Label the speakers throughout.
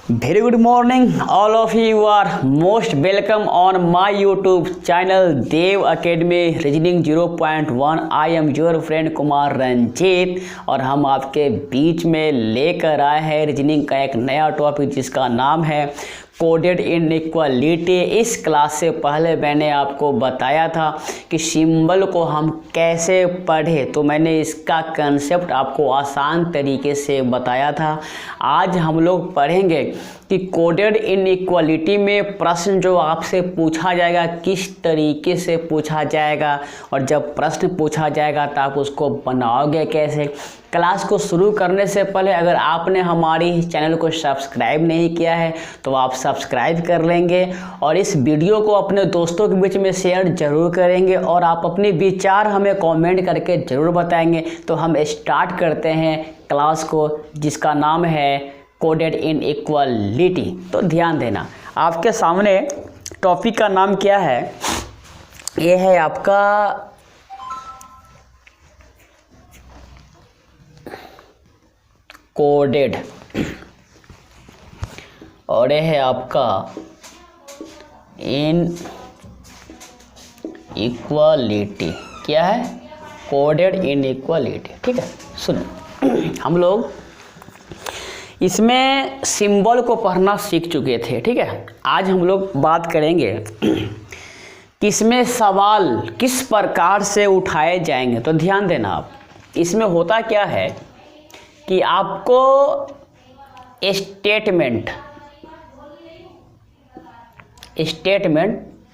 Speaker 1: Very good morning, all of you are most welcome on my YouTube channel Dev Academy Reasoning 0.1. I am your friend Kumar Ranjit और हम आपके बीच में लेकर आए हैं रीजनिंग का एक नया टॉपिक जिसका नाम है कोडेड इनइक्वालिटी। इस क्लास से पहले मैंने आपको बताया था कि सिंबल को हम कैसे पढ़ें, तो मैंने इसका कंसेप्ट आपको आसान तरीके से बताया था। आज हम लोग पढ़ेंगे कि कोडेड इनइक्वालिटी में प्रश्न जो आपसे पूछा जाएगा किस तरीके से पूछा जाएगा, और जब प्रश्न पूछा जाएगा तो आप उसको बनाओगे कैसे। क्लास को शुरू करने से पहले अगर आपने हमारी चैनल को सब्सक्राइब नहीं किया है तो आप सब्सक्राइब कर लेंगे और इस वीडियो को अपने दोस्तों के बीच में शेयर ज़रूर करेंगे और आप अपने विचार हमें कमेंट करके ज़रूर बताएंगे। तो हम स्टार्ट करते हैं क्लास को जिसका नाम है कोडेड इनइक्वालिटी। तो ध्यान देना, आपके सामने टॉपिक का नाम क्या है, ये है आपका कोडेड और ये है आपका इनइक्वालिटी। क्या है? Coded inequality. ठीक है, सुनो, हम लोग इसमें सिंबल को पढ़ना सीख चुके थे। ठीक है, आज हम लोग बात करेंगे कि इसमें सवाल किस प्रकार से उठाए जाएंगे। तो ध्यान देना, आप इसमें होता क्या है कि आपको स्टेटमेंट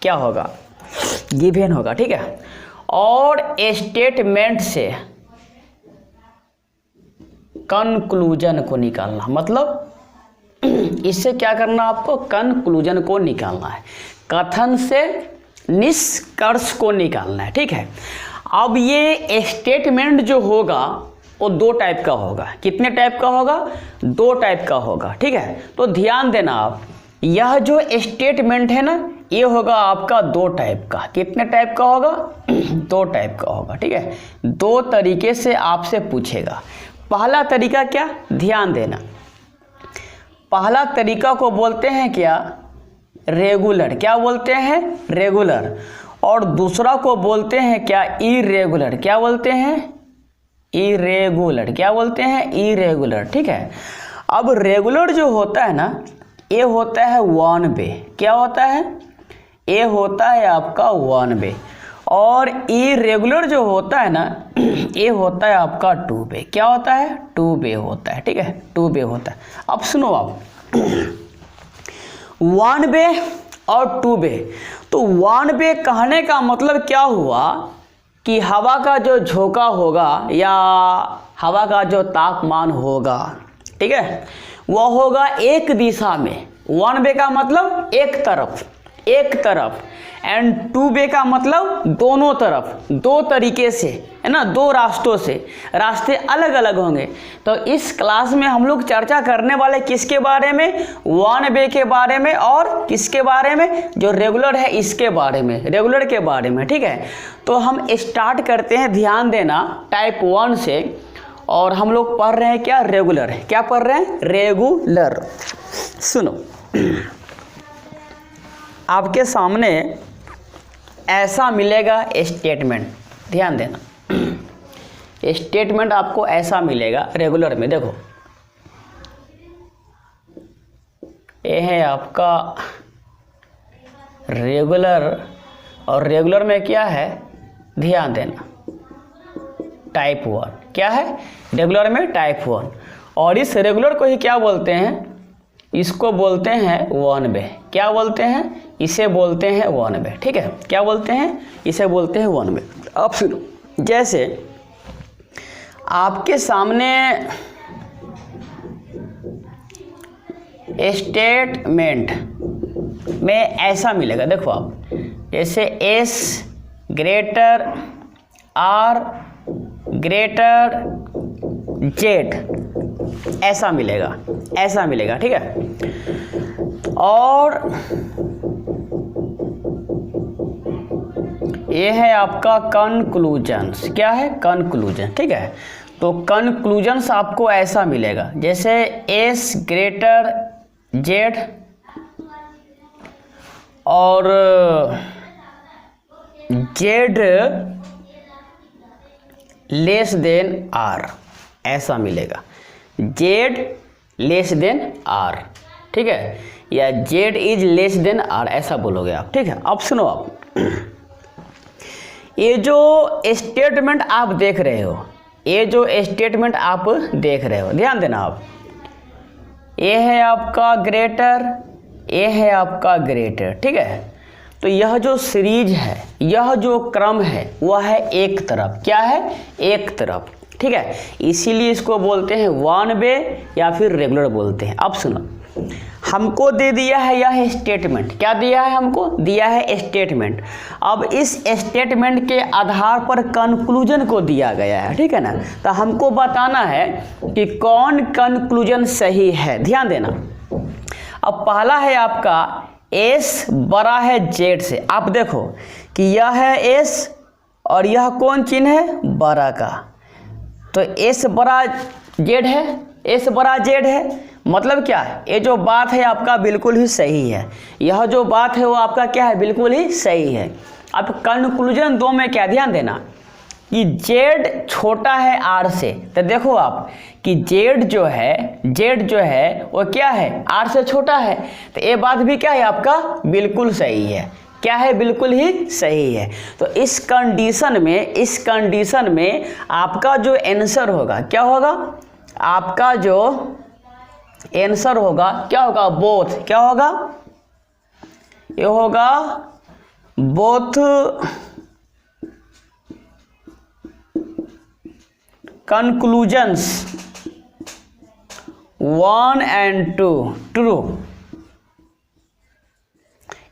Speaker 1: क्या होगा, गिवन होगा। ठीक है, और स्टेटमेंट से कंक्लूजन को निकालना, मतलब इससे क्या करना, आपको कंक्लूजन को निकालना है, कथन से निष्कर्ष को निकालना है। ठीक है, अब ये स्टेटमेंट जो होगा वो दो टाइप का होगा। कितने टाइप का होगा? दो टाइप का होगा। ठीक है, तो ध्यान देना, आप यह जो स्टेटमेंट है ना, ये होगा आपका दो टाइप का। कितने टाइप का होगा? दो टाइप का होगा। ठीक है, दो तरीके से आपसे पूछेगा। पहला तरीका क्या, ध्यान देना, पहला तरीका को बोलते हैं क्या, रेगुलर। क्या बोलते हैं? रेगुलर। और दूसरा को बोलते हैं क्या, इरेगुलर। क्या बोलते हैं? इरेगुलर। क्या बोलते हैं? इरेगुलर। ठीक है, अब रेगुलर जो होता है ना, ये होता है वन वे। क्या होता है? ये होता है आपका वन वे। और इरेगुलर जो होता है ना, ये होता है आपका टू वे। क्या होता है? टू वे होता है। ठीक है, टू वे होता है। अब सुनो, आप वन वे और टू वे। तो वन वे कहने का मतलब क्या हुआ कि हवा का जो झोंका होगा या हवा का जो तापमान होगा, ठीक है, वह होगा एक दिशा में। वन वे का मतलब एक तरफ, एंड टू वे का मतलब दोनों तरफ, दो तरीके से, है ना, दो रास्तों से, रास्ते अलग अलग होंगे। तो इस क्लास में हम लोग चर्चा करने वाले किसके बारे में? वन वे के बारे में, और किसके बारे में? जो रेगुलर है इसके बारे में, रेगुलर के बारे में। ठीक है, तो हम स्टार्ट करते हैं, ध्यान देना, टाइप 1 से। और हम लोग पढ़ रहे हैं क्या, रेगुलर। क्या पढ़ रहे हैं? रेगुलर। सुनो, आपके सामने ऐसा मिलेगा स्टेटमेंट। ध्यान देना, स्टेटमेंट आपको ऐसा मिलेगा रेगुलर में। देखो, ये है आपका रेगुलर, और रेगुलर में क्या है, ध्यान देना, टाइप 1। क्या है? रेगुलर में टाइप 1। और इस रेगुलर को ही क्या बोलते हैं? इसको बोलते हैं वन वे। क्या बोलते हैं? इसे बोलते हैं वन वे। ठीक है, क्या बोलते हैं? इसे बोलते हैं वन वे। अब सुनो, जैसे आपके सामने स्टेटमेंट में ऐसा मिलेगा। देखो आप, जैसे S greater or greater Z, ऐसा मिलेगा। ठीक है, और ये है आपका कंक्लूजन्स। क्या है? कंक्लूजन। ठीक है, तो कंक्लूजन्स आपको ऐसा मिलेगा, जैसे एस ग्रेटर जेड और जेड लेस देन आर, ऐसा मिलेगा। जेड लेस देन आर, ठीक है, या Z is less than R, ऐसा बोलोगे आप, ठीक है। अब सुनो आप, ये जो स्टेटमेंट आप देख रहे हो, ये जो स्टेटमेंट आप देख रहे हो, ध्यान देना आप, ये है आपका ग्रेटर, ये है आपका ग्रेटर, ठीक है। तो यह जो सीरीज है, यह जो क्रम है, वह है एक तरफ, क्या है, एक तरफ, ठीक है। इसीलिए इसको बोलते हैं वन वे या फिर रेगुलर बोलते हैं। अब सुनो, हमको दे दिया है यह स्टेटमेंट, क्या दिया है हमको, दिया है स्टेटमेंट। अब इस स्टेटमेंट के आधार पर कंक्लूजन को दिया गया है, ठीक है ना। तो हमको बताना है कि कौन कंक्लूजन सही है, ध्यान देना। अब पहला है आपका एस बड़ा है जेड से। आप देखो कि यह है एस और यह कौन चिन्ह है, बड़ा का, तो एस बड़ा जेड है, एस बड़ा जेड है, मतलब क्या है, ये जो बात है आपका बिल्कुल ही सही है, यह जो बात है वो आपका क्या है, बिल्कुल ही सही है। अब कंक्लूजन दो में क्या, ध्यान देना कि जेड छोटा है आर से, तो देखो आप कि जेड जो है वो क्या है, आर से छोटा है, तो ये बात भी क्या है आपका बिल्कुल सही है, क्या है, बिल्कुल ही सही है। तो इस कंडीशन में आपका जो आंसर होगा, क्या होगा, आपका जो आंसर होगा क्या होगा, बोथ, क्या होगा, ये होगा बोथ कंक्लूजन्स 1 and 2 ट्रू,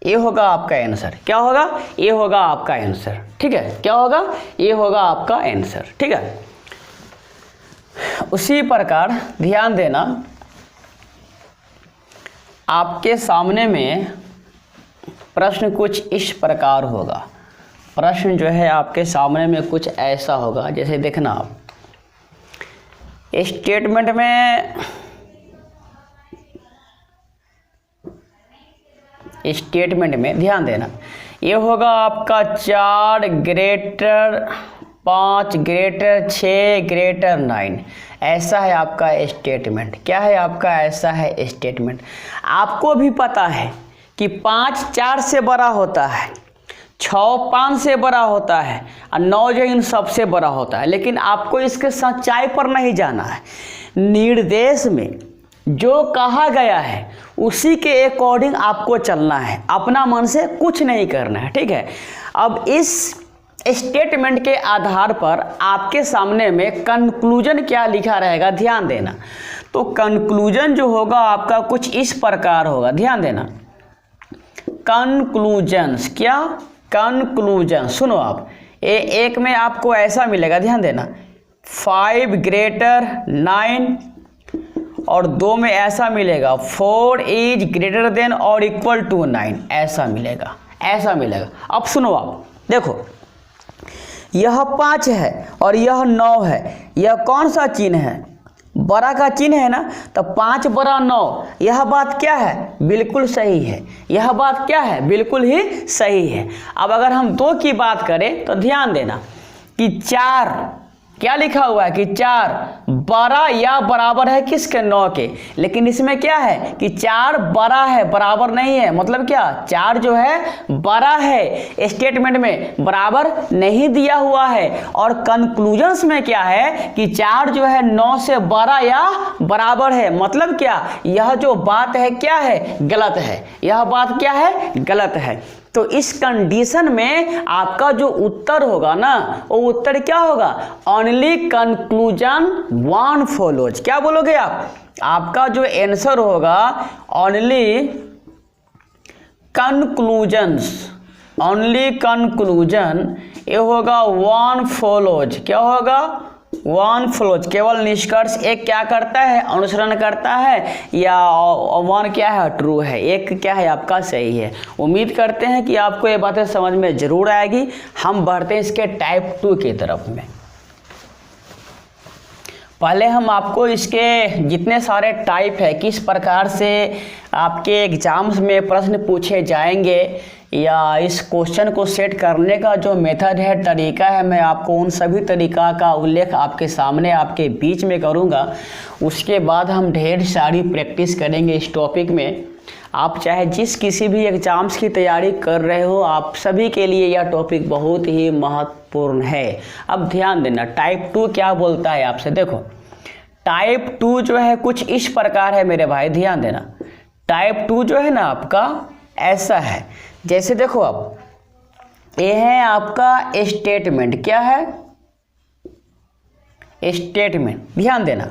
Speaker 1: ये होगा आपका आंसर, क्या होगा, ये होगा आपका आंसर, ठीक है, क्या होगा, ये होगा आपका आंसर, ठीक है। उसी प्रकार ध्यान देना, आपके सामने में प्रश्न कुछ इस प्रकार होगा, प्रश्न जो है आपके सामने में कुछ ऐसा होगा, जैसे देखना आप स्टेटमेंट में ध्यान देना, ये होगा आपका 4 ग्रेटर 5 ग्रेटर 6 ग्रेटर 9, ऐसा है आपका स्टेटमेंट, क्या है आपका, ऐसा है स्टेटमेंट। आपको भी पता है कि 5 4 से बड़ा होता है, 6 5 से बड़ा होता है और 9 जो इन सबसे बड़ा होता है, लेकिन आपको इसके सच्चाई पर नहीं जाना है। निर्देश में जो कहा गया है उसी के अकॉर्डिंग आपको चलना है, अपना मन से कुछ नहीं करना है, ठीक है। अब इस स्टेटमेंट के आधार पर आपके सामने में कंक्लूजन क्या लिखा रहेगा, ध्यान देना। तो कंक्लूजन जो होगा आपका कुछ इस प्रकार होगा, ध्यान देना। कंक्लूजन्स, क्या, कंक्लूजन, सुनो आप, एक में आपको ऐसा मिलेगा, ध्यान देना, 5 ग्रेटर 9 और 2 में ऐसा मिलेगा 4 इज ग्रेटर देन और इक्वल टू 9, ऐसा मिलेगा, ऐसा मिलेगा। अब सुनो आप, देखो यह 5 है और यह 9 है, यह कौन सा चिन्ह है, बड़ा का चिन्ह है ना, तो 5 बड़ा 9, यह बात क्या है, बिल्कुल सही है, यह बात क्या है, बिल्कुल ही सही है। अब अगर हम 2 की बात करें तो ध्यान देना कि 4, क्या लिखा हुआ है कि 4 बड़ा या बराबर है किसके, 9 के, लेकिन इसमें क्या है कि 4 बड़ा है, बराबर नहीं है, मतलब क्या, 4 जो है बड़ा है, स्टेटमेंट में बराबर नहीं दिया हुआ है। और कंक्लूजन्स में क्या है कि 4 जो है 9 से बड़ा या बराबर है, मतलब क्या, यह जो बात है क्या है, गलत है, यह बात क्या है, गलत है। तो इस कंडीशन में आपका जो उत्तर होगा ना, वो उत्तर क्या होगा, ओनली कंक्लूजन 1 फॉलोज, क्या बोलोगे आप, आपका जो आंसर होगा ओनली कंक्लूजन्स, ओनली कंक्लूजन, ये होगा 1 फॉलोज, क्या होगा, 1 फॉलोज, केवल निष्कर्ष एक क्या करता है, अनुसरण करता है, या 1 क्या है, ट्रू है, एक क्या है आपका सही है। उम्मीद करते हैं कि आपको ये बातें समझ में जरूर आएगी। हम बढ़ते हैं इसके टाइप 2 की तरफ में। पहले हम आपको इसके जितने सारे टाइप है, किस प्रकार से आपके एग्जाम्स में प्रश्न पूछे जाएंगे या इस क्वेश्चन को सेट करने का जो मेथड है, तरीका है, मैं आपको उन सभी तरीका का उल्लेख आपके सामने आपके बीच में करूँगा। उसके बाद हम ढेर सारी प्रैक्टिस करेंगे इस टॉपिक में। आप चाहे जिस किसी भी एग्ज़ाम्स की तैयारी कर रहे हो, आप सभी के लिए यह टॉपिक बहुत ही महत्वपूर्ण है। अब ध्यान देना, टाइप 2 क्या बोलता है आपसे। देखो टाइप 2 जो है कुछ इस प्रकार है मेरे भाई, ध्यान देना। टाइप 2 जो है ना आपका ऐसा है, जैसे देखो अब ये है आपका स्टेटमेंट, क्या है, स्टेटमेंट, ध्यान देना।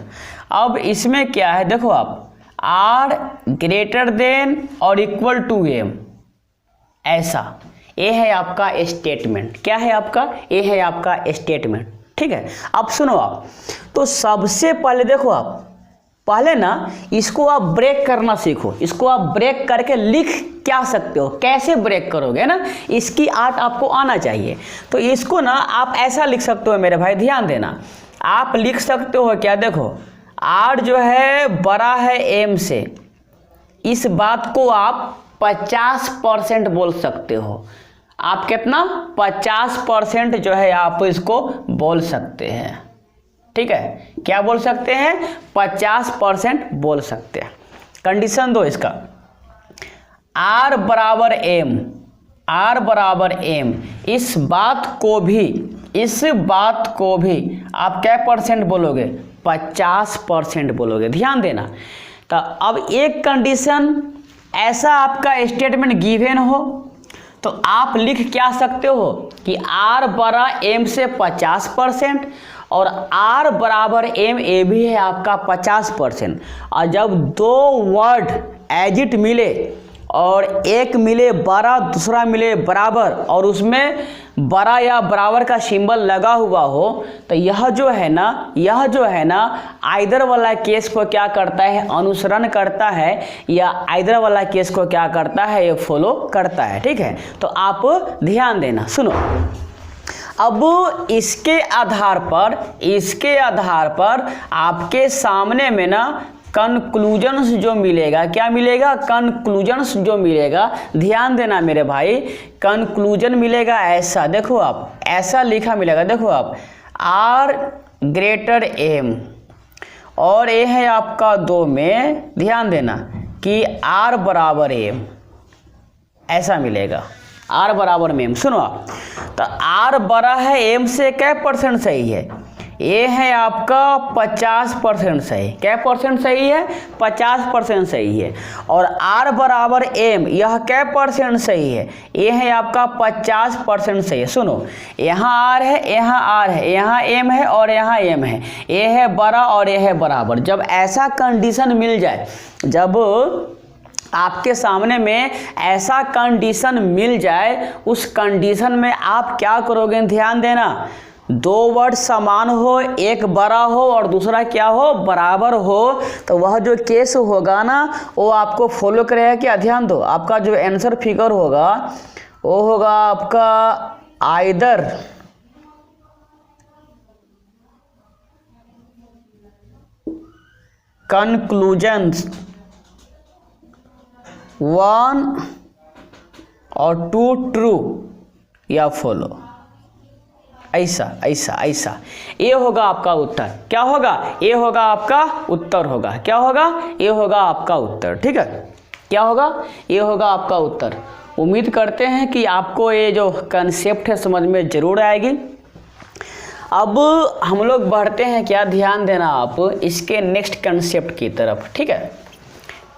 Speaker 1: अब इसमें क्या है, देखो आप आर ग्रेटर देन और इक्वल टू एम, ऐसा, ये है आपका स्टेटमेंट। क्या है आपका, ये है आपका स्टेटमेंट, ठीक है। अब सुनो आप, तो सबसे पहले देखो आप पहले ना इसको आप ब्रेक करना सीखो। इसको आप ब्रेक करके लिख क्या सकते हो, कैसे ब्रेक करोगे ना, इसकी आर्ट आपको आना चाहिए। तो इसको ना आप ऐसा लिख सकते हो मेरे भाई, ध्यान देना। आप लिख सकते हो क्या, देखो आर जो है बड़ा है एम से, इस बात को आप 50% बोल सकते हो। आप कितना, 50% जो है आप इसको बोल सकते हैं, ठीक है। क्या बोल सकते हैं, 50% बोल सकते हैं। कंडीशन दो इसका, आर बराबर एम, आर बराबर एम, इस बात को भी आप क्या परसेंट बोलोगे, 50% बोलोगे, ध्यान देना। तो अब एक कंडीशन, ऐसा आपका स्टेटमेंट गिवन हो तो आप लिख क्या सकते हो कि आर बड़ा एम से 50% और आर बराबर एम, ए भी है आपका 50%। और जब दो वर्ड एज इट मिले और एक मिले बड़ा दूसरा मिले बराबर और उसमें बड़ा या बराबर का सिंबल लगा हुआ हो, तो यह जो है ना आइदर वाला केस को क्या करता है, अनुसरण करता है, या आइदर वाला केस को क्या करता है, ये फॉलो करता है, ठीक है। तो आप ध्यान देना, सुनो। अब इसके आधार पर आपके सामने में ना कंक्लूजन्स जो मिलेगा, क्या मिलेगा, कंक्लूजन्स जो मिलेगा, ध्यान देना मेरे भाई। कंक्लूजन मिलेगा ऐसा, देखो आप ऐसा लिखा मिलेगा, देखो आप आर ग्रेटर एम, और ये है आपका 2 में, ध्यान देना कि आर बराबर एम, ऐसा मिलेगा, आर बराबर में एम। सुनो आप, तो आर बड़ा है एम से क्या परसेंट सही है, ये है आपका 50% सही। क्या परसेंट सही है, 50% सही है। और आर बराबर एम, यह क्या परसेंट सही है, ये है आपका 50% सही है। सुनो, यहाँ आर है, यहाँ आर है, यहाँ एम है और यहाँ एम है, ये है बड़ा और ये है बराबर। जब ऐसा कंडीशन मिल जाए, जब आपके सामने में ऐसा कंडीशन मिल जाए, उस कंडीशन में आप क्या करोगे, ध्यान देना। 2 वर्ड समान हो, एक बड़ा हो और दूसरा क्या हो, बराबर हो, तो वह जो केस होगा ना वो आपको फॉलो करेगा। क्या, ध्यान दो, आपका जो आंसर फिगर होगा वो होगा आपका आइदर कंक्लूजन्स 1 और 2 ट्रू या फॉलो, ऐसा ये होगा आपका उत्तर। क्या होगा, ये होगा आपका उत्तर होगा। क्या होगा, ये होगा आपका उत्तर, ठीक है। क्या होगा, ये होगा आपका उत्तर। उम्मीद करते हैं कि आपको ये जो कंसेप्ट है समझ में जरूर आएगी। अब हम लोग बढ़ते हैं, क्या, ध्यान देना आप इसके नेक्स्ट कंसेप्ट की तरफ, ठीक है।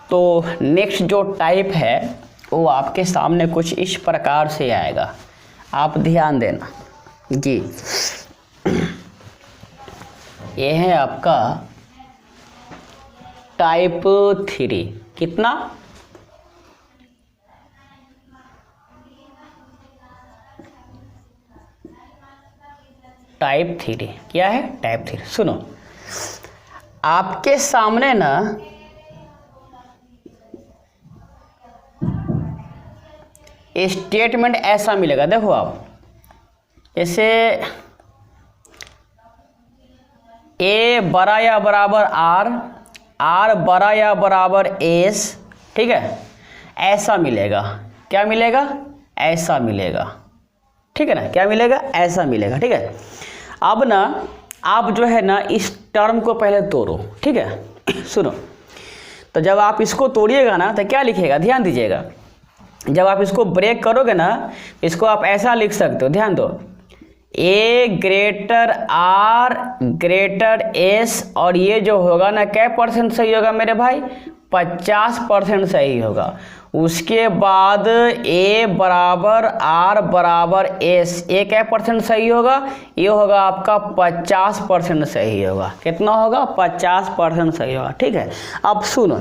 Speaker 1: तो नेक्स्ट जो टाइप है वो आपके सामने कुछ इस प्रकार से आएगा, आप ध्यान देना जी। ये है आपका टाइप 3, कितना, टाइप 3। क्या है, टाइप 3। सुनो, आपके सामने ना स्टेटमेंट ऐसा मिलेगा, देखो आप जैसे ए बड़ा या बराबर आर, आर बड़ा या बराबर एस, ठीक है, ऐसा मिलेगा। क्या मिलेगा? ऐसा मिलेगा, ठीक है ना, क्या मिलेगा? ऐसा मिलेगा, ठीक है। अब ना आप जो है ना इस टर्म को पहले तोड़ो, ठीक है। सुनो, तो जब आप इसको तोड़िएगा ना तो क्या लिखिएगा, ध्यान दीजिएगा। जब आप इसको ब्रेक करोगे ना, इसको आप ऐसा लिख सकते हो, ध्यान दो, ए ग्रेटर आर ग्रेटर एस, और ये जो होगा ना क्या % सही होगा मेरे भाई? 50% सही होगा। उसके बाद ए बराबर आर बराबर एस, ए क्या % सही होगा? ये होगा आपका 50% सही होगा। कितना होगा? 50% सही होगा, ठीक है। अब सुनो,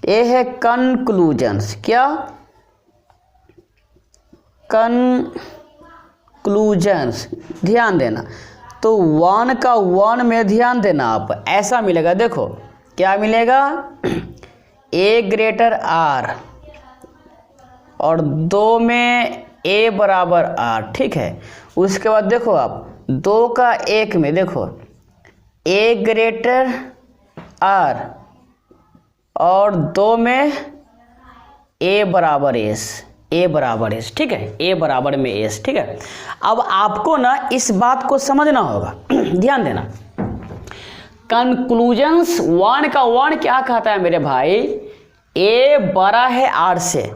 Speaker 1: ये है कंक्लूजन्स। क्या? कंक्लूजन्स, ध्यान देना। तो 1 का 1 में ध्यान देना आप, ऐसा मिलेगा, देखो क्या मिलेगा, ए ग्रेटर आर, और 2 में ए बराबर आर, ठीक है। उसके बाद देखो आप 2 का 1 में देखो ए ग्रेटर आर, और 2 में ए बराबर एस, ए बराबर एस, ठीक है, ए बराबर में एस, ठीक है। अब आपको ना इस बात को समझना होगा, ध्यान देना। कंक्लूजन्स 1 का 1 क्या कहता है मेरे भाई? ए बड़ा है आर से,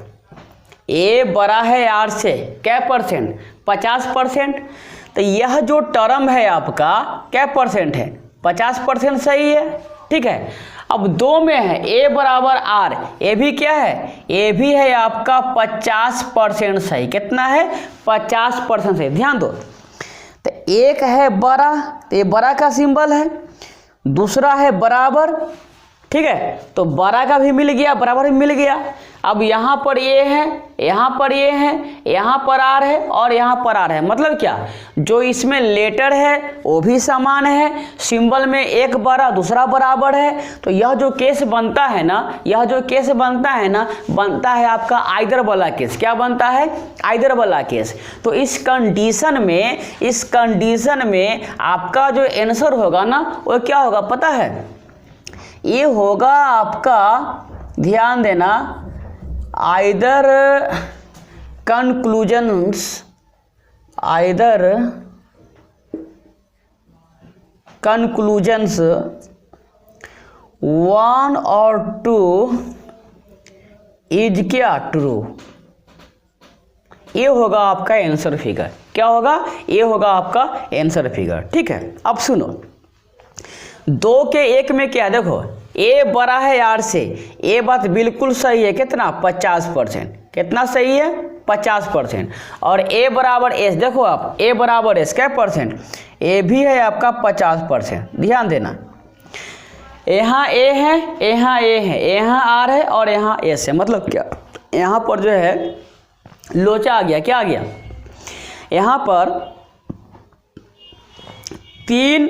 Speaker 1: ए बड़ा है आर से क्या %? 50%। तो यह जो टर्म है आपका क्या % है? 50% सही है, ठीक है। अब 2 में है ए बराबर आर, ए भी क्या है? ए भी है आपका 50% सही। कितना है? 50% सही। ध्यान दो, तो एक है बड़ा, तो ये बड़ा का सिंबल है, दूसरा है बराबर, ठीक है, तो बड़ा का भी मिल गया, बराबर भी मिल गया। अब यहाँ पर ये है, यहाँ पर ये है, यहाँ पर आर है, और यहाँ पर आर है। मतलब क्या, जो इसमें लेटर है वो भी समान है, सिंबल में एक बड़ा दूसरा बराबर है। तो यह जो केस बनता है ना, यह जो केस बनता है ना, बनता है आपका आइदर वाला केस। क्या बनता है? आइदर वाला केस। तो इस कंडीशन में आपका जो आंसर होगा ना वो क्या होगा पता है? ये होगा आपका, ध्यान देना, आइदर कंक्लूजन्स 1 और 2 इज क्या? ट्रू। ये होगा आपका आंसर फिगर। क्या होगा? ये होगा आपका आंसर फिगर, ठीक है। अब सुनो, 2 के 1 में क्या, देखो ए बड़ा है आर से, ये बात बिल्कुल सही है। कितना? 50%। कितना सही है? 50%। और ए बराबर एस, देखो आप ए बराबर एस क्या %? ए भी है आपका 50%। ध्यान देना, यहाँ ए है, यहाँ ए है, यहाँ आर है, और यहाँ एस है। मतलब क्या, यहाँ पर जो है लोचा आ गया। क्या आ गया? यहाँ पर 3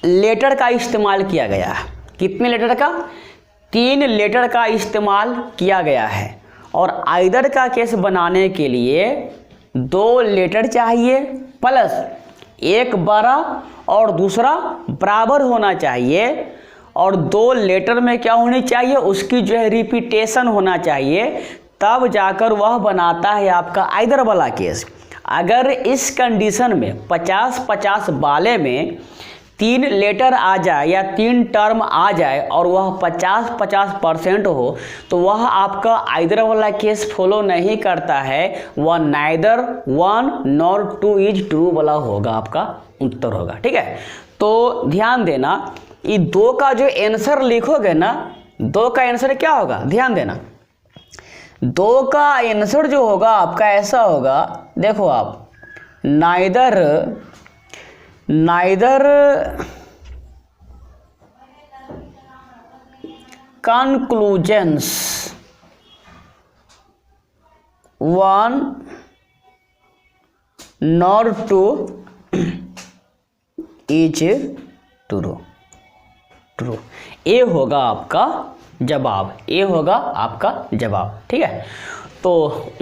Speaker 1: लेटर का इस्तेमाल किया गया है। कितने लेटर का? 3 लेटर का इस्तेमाल किया गया है। और आइदर का केस बनाने के लिए 2 लेटर चाहिए, प्लस एक बड़ा और दूसरा बराबर होना चाहिए, और 2 लेटर में क्या होनी चाहिए? उसकी जो है रिपीटेशन होना चाहिए, तब जाकर वह बनाता है आपका आइदर वाला केस। अगर इस कंडीशन में 50-50 वाले में 3 लेटर आ जाए या 3 टर्म आ जाए और वह 50-50% हो, तो वह आपका आइदर वाला केस फॉलो नहीं करता है, वह नाइदर 1 नॉर 2 इज ट्रू वाला होगा, आपका उत्तर होगा, ठीक है। तो ध्यान देना, ये 2 का जो आंसर लिखोगे ना, 2 का आंसर क्या होगा? ध्यान देना, 2 का आंसर जो होगा आपका ऐसा होगा, देखो आप, neither conclusions 1 nor 2 is true. ये होगा आपका जवाब, ये होगा आपका जवाब, ठीक है। तो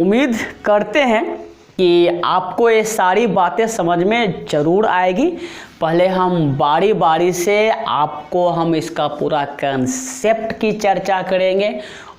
Speaker 1: उम्मीद करते हैं कि आपको ये सारी बातें समझ में ज़रूर आएगी। पहले हम बारी बारी से आपको हम इसका पूरा कंसेप्ट की चर्चा करेंगे,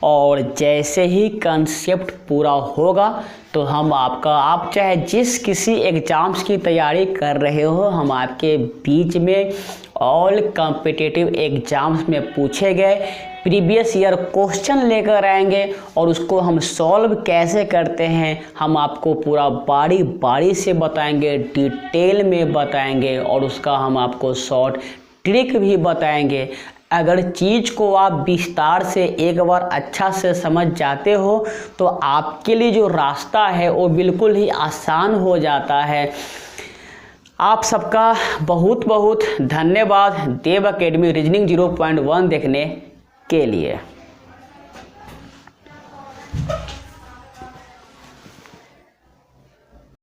Speaker 1: और जैसे ही कंसेप्ट पूरा होगा तो हम आप चाहे जिस किसी एग्ज़ाम्स की तैयारी कर रहे हो, हम आपके बीच में ऑल कॉम्पिटिटिव एग्ज़ाम्स में पूछे गए प्रीवियस ईयर क्वेश्चन लेकर आएंगे और उसको हम सॉल्व कैसे करते हैं हम आपको पूरा बारी बारी से बताएंगे, डिटेल में बताएंगे और उसका हम आपको शॉर्ट ट्रिक भी बताएंगे। अगर चीज़ को आप विस्तार से एक बार अच्छा से समझ जाते हो तो आपके लिए जो रास्ता है वो बिल्कुल ही आसान हो जाता है। आप सबका बहुत बहुत धन्यवाद देव एकेडमी रीजनिंग 0.1 देखने के लिए।